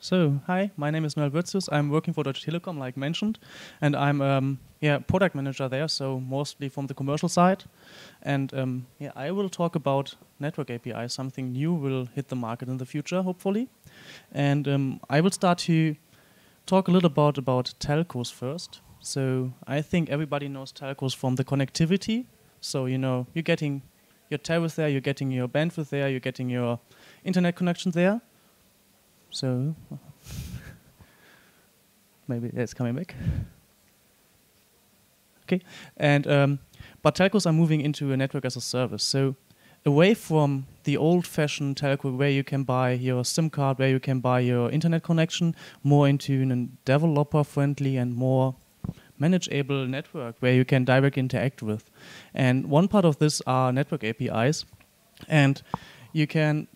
So, hi, my name is Noel Würzius. I'm working for Deutsche Telekom, like mentioned, and I'm product manager there, so mostly from the commercial side. And I will talk about network API. Something new will hit the market in the future, hopefully. And I will start to talk a little about telcos first. So I think everybody knows telcos from the connectivity. So you're getting your tariff there, you're getting your bandwidth there, you're getting your internet connection there. So maybe it's coming back. Okay, and but telcos are moving into a network as a service. So away from the old-fashioned telco where you can buy your SIM card, where you can buy your internet connection, more into a developer-friendly and more manageable network where you can directly interact with. And one part of this are network APIs, and you can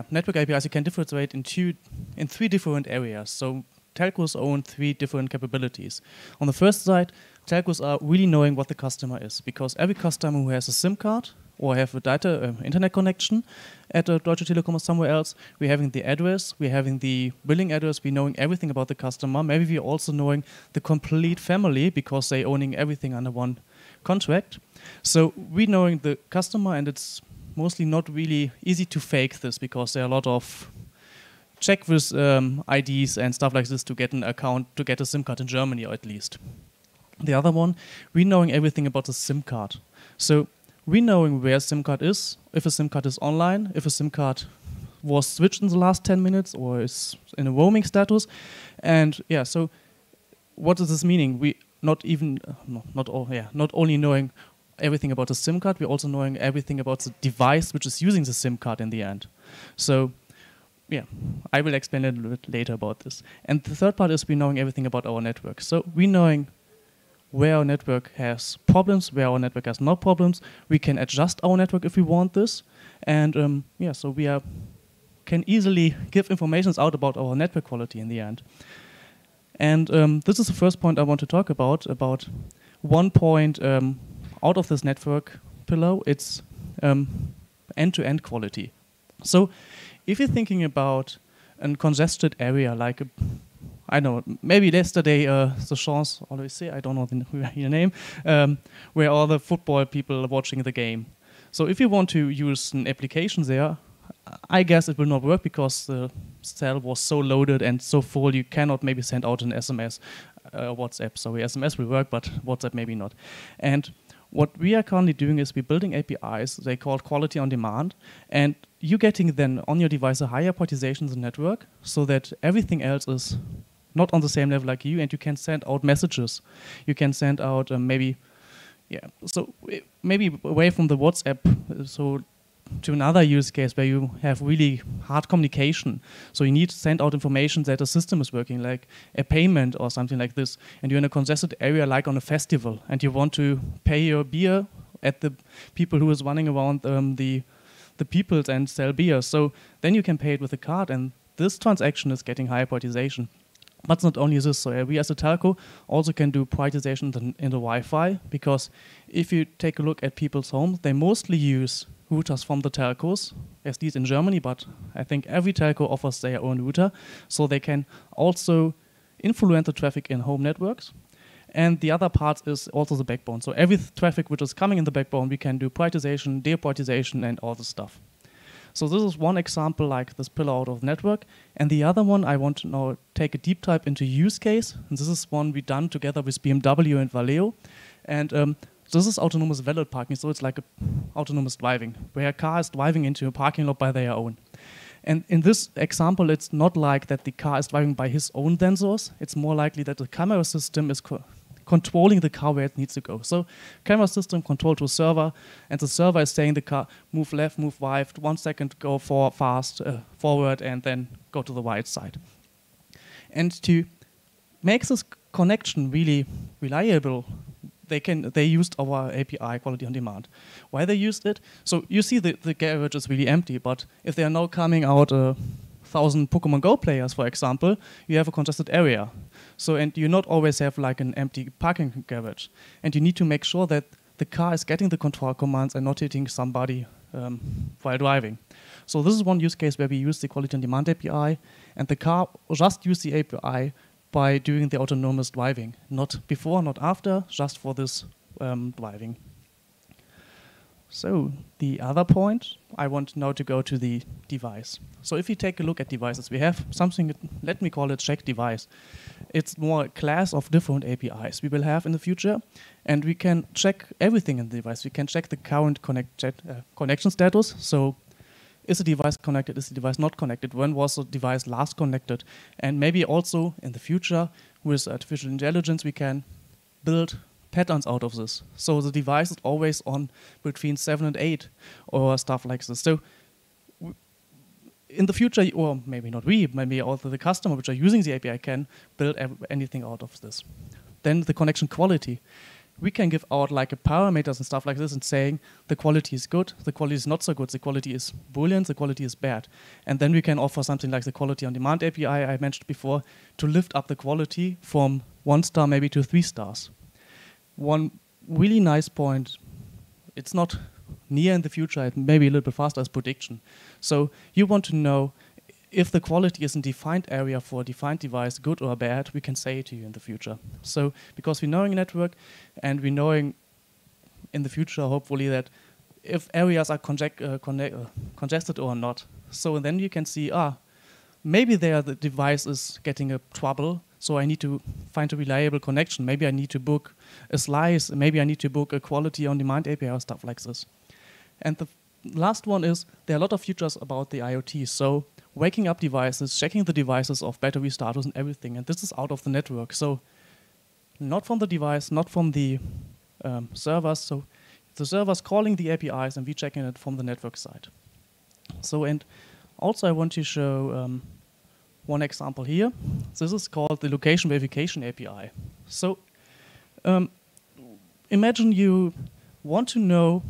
network APIs you can differentiate in three different areas. So telcos own three different capabilities. On the first side, telcos are really knowing what the customer is, because every customer who has a SIM card or have a internet connection at a Deutsche Telekom or somewhere else, we're having the address, we're having the billing address, we're knowing everything about the customer. Maybe we're also knowing the complete family because they're owning everything under one contract. So we're knowing the customer, and it's mostly not really easy to fake this because there are a lot of check with IDs and stuff like this to get an account, to get a SIM card in Germany, or at least. The other one, we're knowing everything about the SIM card. So we're knowing where a SIM card is, if a SIM card is online, if a SIM card was switched in the last 10 minutes or is in a roaming status. And so what is this meaning? We not only knowing everything about the SIM card, we're also knowing everything about the device which is using the SIM card in the end. So I will explain a little bit later about this. And the third part is we're knowing everything about our network. So we're knowing where our network has problems, where our network has no problems. We can adjust our network if we want this. And so we can easily give information out about our network quality in the end. And this is the first point I want to talk about 1 point out of this network pillar. It's end-to-end quality. So if you're thinking about a congested area, like I don't know, maybe yesterday the Champs-Élysées, I don't know the name, where all the football people are watching the game. So if you want to use an application there, I guess it will not work because the cell was so loaded and so full you cannot maybe send out an SMS, WhatsApp. So SMS will work, but WhatsApp maybe not. And what we are currently doing is we're building APIs, they call quality on demand, and you're getting then on your device a higher prioritization in the network so that everything else is not on the same level like you, and you can send out messages. You can send out maybe away from the WhatsApp, so to another use case where you have really hard communication. So you need to send out information that the system is working, like a payment or something like this. And you're in a congested area like on a festival, and you want to pay your beer at the people who is running around the peoples and sell beer. So then you can pay it with a card, and this transaction is getting higher prioritization. But not only this, so we as a telco also can do prioritization in the Wi-Fi, because if you take a look at people's homes, they mostly use routers from the telcos, at least in Germany, but I think every telco offers their own router, so they can also influence the traffic in home networks. And the other part is also the backbone. So every traffic which is coming in the backbone, we can do prioritization, deprioritization, and all this stuff. So this is one example, like this pillar out of the network. And the other one, I want to now take a deep dive into use case. And this is one we done together with BMW and Valeo. And this is autonomous valet parking, so it's like autonomous driving, where a car is driving into a parking lot by their own. And in this example, it's not like that the car is driving by his own sensors. It's more likely that the camera system is controlling the car where it needs to go. So camera system controlled to a server, and the server is saying the car, move left, move right, 1 second, go forward, and then go to the right side. And to make this connection really reliable, they used our API, quality on demand. Why they used it? So you see the garage is really empty, but if they are now coming out 1,000 Pokemon Go players, for example, you have a congested area. So, and you not always have like an empty parking garage. And you need to make sure that the car is getting the control commands and not hitting somebody while driving. So this is one use case where we use the quality on demand API, and the car just use the API by doing the autonomous driving, not before, not after, just for this driving. So the other point, I want now to go to the device. So if you take a look at devices, we have something, let me call it check device. It's more a class of different APIs we will have in the future, and we can check everything in the device. We can check the current connection status. So is the device connected, is the device not connected, when was the device last connected? And maybe also in the future, with artificial intelligence, we can build patterns out of this. So the device is always on between 7 and 8 or stuff like this. So in the future, or maybe not we, maybe also the customer which are using the API can build anything out of this. Then the connection quality. We can give out like a parameters and stuff like this and saying the quality is good, the quality is not so good, the quality is boolean, the quality is bad. And then we can offer something like the quality on demand API I mentioned before to lift up the quality from 1 star maybe to 3 stars. One really nice point, it's not near in the future, it may be a little bit faster, is prediction. So you want to know if the quality is in defined area for a defined device, good or bad, we can say it to you in the future. So because we're knowing network and we're knowing in the future, hopefully, that if areas are congested or not. So then you can see, maybe there the device is getting a trouble, so I need to find a reliable connection. Maybe I need to book a slice, maybe I need to book a quality on demand API or stuff like this. And the last one is, there are a lot of features about the IoT. So waking up devices, checking the devices of battery status and everything, and this is out of the network. So not from the device, not from the servers. So the server's calling the APIs and we checking it from the network side. So, and also I want to show one example here. This is called the location verification API. So imagine you want to know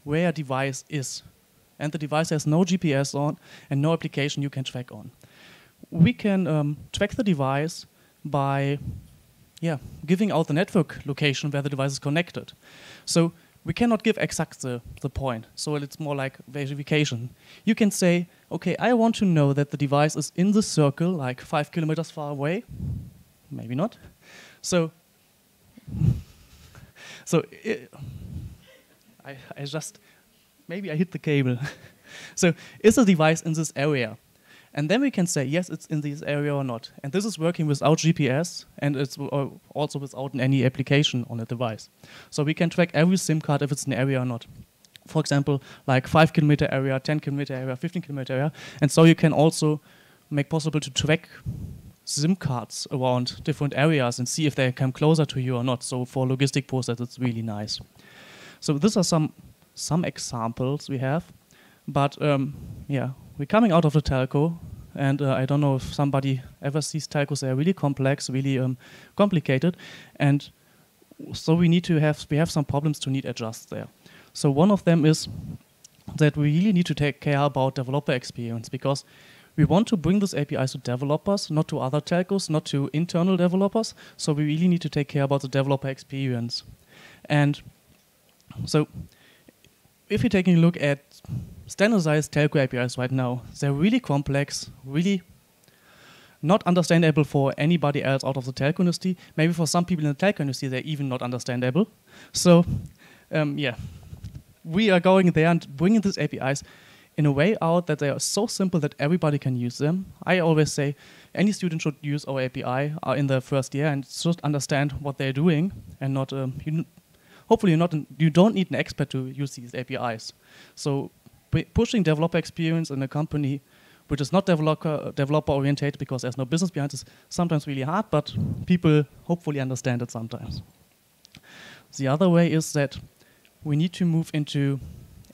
where a device is, and the device has no GPS on and no application you can track on. We can track the device by giving out the network location where the device is connected. So we cannot give exact the point, so it's more like verification. You can say, okay, I want to know that the device is in the circle, like 5 kilometers far away. Maybe not. So I just, maybe I hit the cable. So is the device in this area? And then we can say, yes, it's in this area or not. And this is working without GPS, and it's also without any application on a device. So we can track every SIM card if it's in the area or not. For example, like 5 kilometer area, 10 kilometer area, 15 kilometer area. And so you can also make possible to track SIM cards around different areas and see if they come closer to you or not. So for logistic process, it's really nice. So these are some examples we have. But we're coming out of the telco, and I don't know if somebody ever sees telcos. They're really complex, really complicated, and so we have some problems to need adjust there. So one of them is that we really need to take care about developer experience, because we want to bring this APIs to developers, not to other telcos, not to internal developers. So we really need to take care about the developer experience. And so if you're taking a look at standardized telco APIs right now, they're really complex, really not understandable for anybody else out of the telco industry. Maybe for some people in the telco industry, they're even not understandable. So, we are going there and bringing these APIs in a way out that they are so simple that everybody can use them. I always say any student should use our API in the first year and should understand what they're doing, and not hopefully you don't need an expert to use these APIs. So pushing developer experience in a company which is not developer oriented, because there's no business behind it, is sometimes really hard, but people hopefully understand it sometimes. The other way is that we need to move into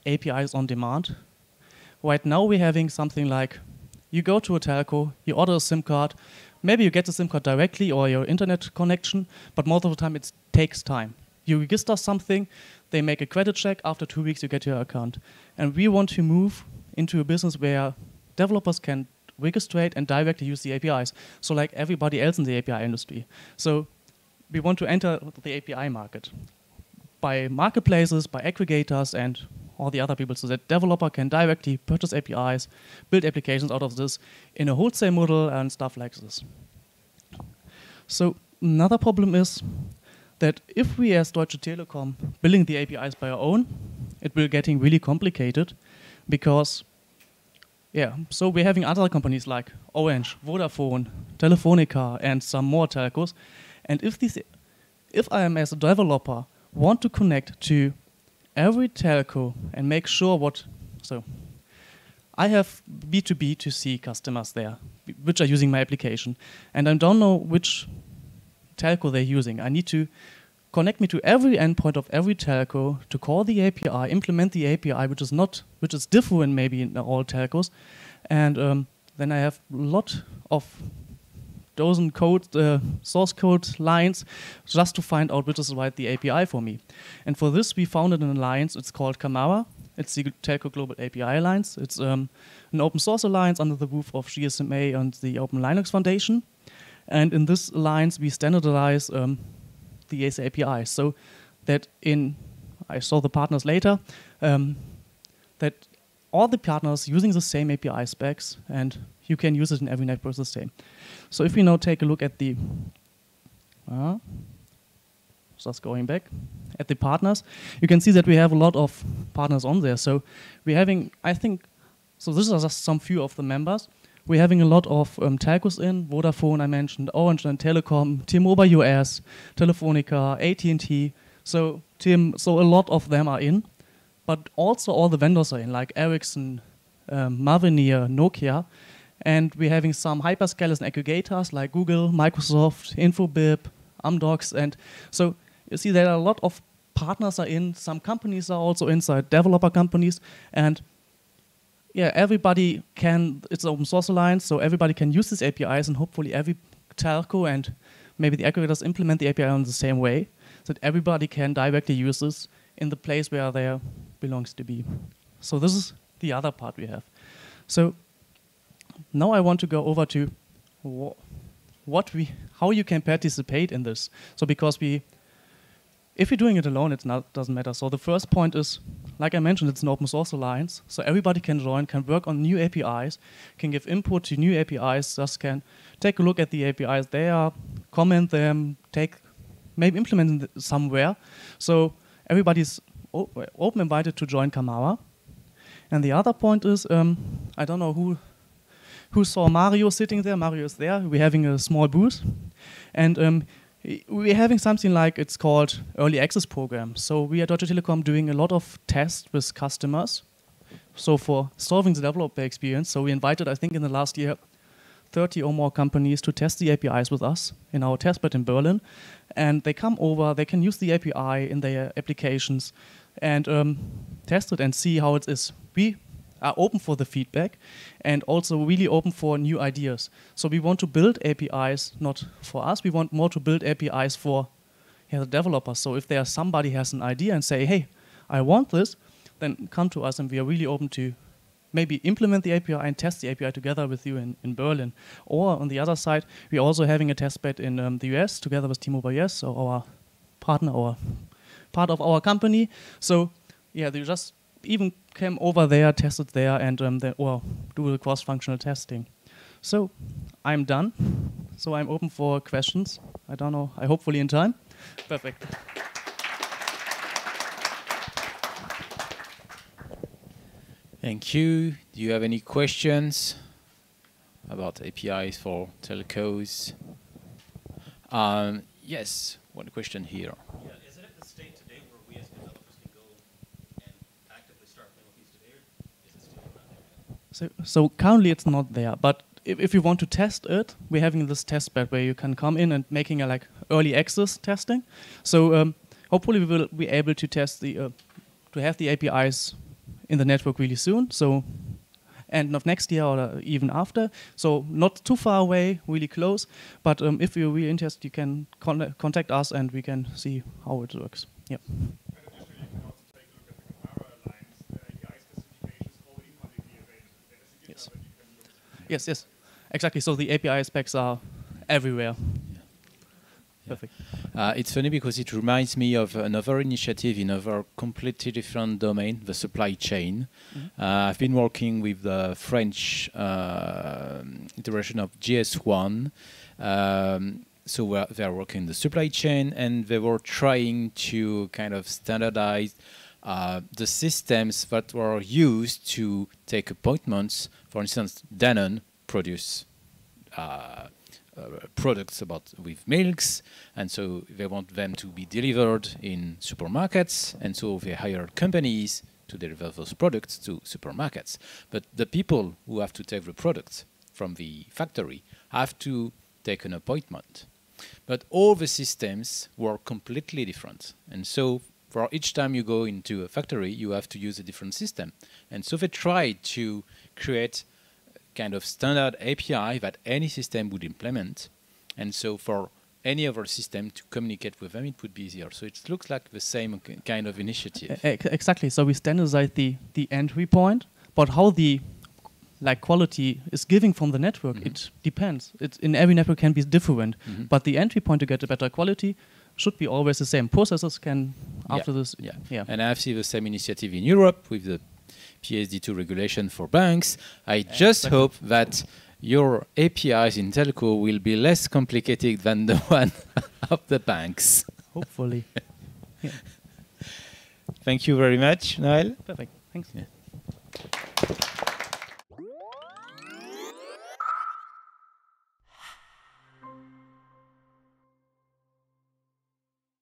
APIs on demand. Right now we're having something like, you go to a telco, you order a SIM card, maybe you get the SIM card directly or your internet connection, but most of the time it takes time. You register something, they make a credit check, after 2 weeks you get your account. And we want to move into a business where developers can register and directly use the APIs, so like everybody else in the API industry. So we want to enter the API market by marketplaces, by aggregators, and all the other people, so that developer can directly purchase APIs, build applications out of this in a wholesale model and stuff like this. So another problem is that if we as Deutsche Telekom building the APIs by our own, it will getting really complicated because, yeah, so we're having other companies like Orange, Vodafone, Telefonica, and some more telcos. And if I am as a developer want to connect to every telco and make sure so I have B2B to C customers there, which are using my application, and I don't know which telco they're using. I need to connect me to every endpoint of every telco to call the API, implement the API, which is different maybe in all telcos, and then I have a lot of dozen source code lines just to find out which is right the API for me. And for this, we founded an alliance. It's called Camara. It's the Telco Global API Alliance. It's an open source alliance under the roof of GSMA and the Open Linux Foundation. And in this alliance, we standardize the API so that I saw the partners later, that all the partners using the same API specs, and you can use it in every network system. So if we now take a look at the, just going back, at the partners, you can see that we have a lot of partners on there. So we're having, I think, so this is just some few of the members. We're having a lot of telcos in, Vodafone I mentioned, Orange and Telecom, T-Mobile US, Telefonica, AT&T. So a lot of them are in, but also all the vendors are in, like Ericsson, Mavenir, Nokia. And we're having some hyperscalers and aggregators like Google, Microsoft, Infobip, Amdocs. And so you see there are a lot of partners are in, some companies are also inside, developer companies. And yeah, everybody can, it's an open source alliance, so everybody can use these APIs, and hopefully every telco and maybe the aggregators implement the API in the same way, so that everybody can directly use this in the place where there belongs to be. So this is the other part we have. So now I want to go over to how you can participate in this. So because if you're doing it alone, it doesn't matter. So the first point is, like I mentioned, it's an open source alliance. So everybody can join, can work on new APIs, can give input to new APIs, just can take a look at the APIs there, comment them, maybe implement them somewhere. So everybody's open invited to join Camara. And the other point is, I don't know who saw Mario sitting there. Mario is there. We're having a small booth. And we're having something like, it's called Early Access Program. So we at Deutsche Telekom doing a lot of tests with customers. So for solving the developer experience, so we invited, I think in the last year, 30 or more companies to test the APIs with us in our testbed in Berlin. And they come over, they can use the API in their applications and test it and see how it is. We are open for the feedback and also really open for new ideas. So we want to build APIs, not for us, we want more to build APIs for the developers. So if somebody has an idea and say, hey, I want this, then come to us and we are really open to maybe implement the API and test the API together with you in Berlin. Or on the other side, we're also having a testbed in the US together with T-Mobile US, so our partner or part of our company. So yeah, they just even came over there, tested there, and do the cross-functional testing. So I'm done. So I'm open for questions. I don't know, hopefully in time. Perfect. Thank you. Do you have any questions about APIs for telcos? Yes, one question here. Yeah, is it at the state today where we as developers can go and actively start playing with these today, or is it still not there? So currently it's not there, but if you want to test it, we're having this test bed where you can come in and making a early access testing. So hopefully we will be able to test to have the APIs in the network really soon. So end of next year or even after. So not too far away, really close. But if you're really interested, you can contact us and we can see how it works. Yeah. And additionally, you can also take a look at the Camara Alliance. The API specifications already publicly available. There is a GitHub Yes. that you can look at. Yes, exactly. So the API specs are everywhere. Perfect. It's funny because it reminds me of another initiative in another completely different domain, the supply chain. I've been working with the French iteration of GS1. So they're working the supply chain, and they were trying to kind of standardize the systems that were used to take appointments. For instance, Danone produce products with milks, and so they want them to be delivered in supermarkets, and so they hire companies to deliver those products to supermarkets. But the people who have to take the products from the factory have to take an appointment. But all the systems were completely different, and so for each time you go into a factory, you have to use a different system. And so they tried to create kind of standard API that any system would implement. And so for any other system to communicate with them, it would be easier. So it looks like the same kind of initiative. Exactly. So we standardize the entry point, but how the quality is giving from the network, it depends. In every network can be different, but the entry point to get a better quality should be always the same. Processors can, after this... Yeah. And I see the same initiative in Europe with the PSD2 regulation for banks. I just hope that your APIs in telco will be less complicated than the one of the banks. Hopefully. Thank you very much, Noël. Perfect. Thanks. Yeah.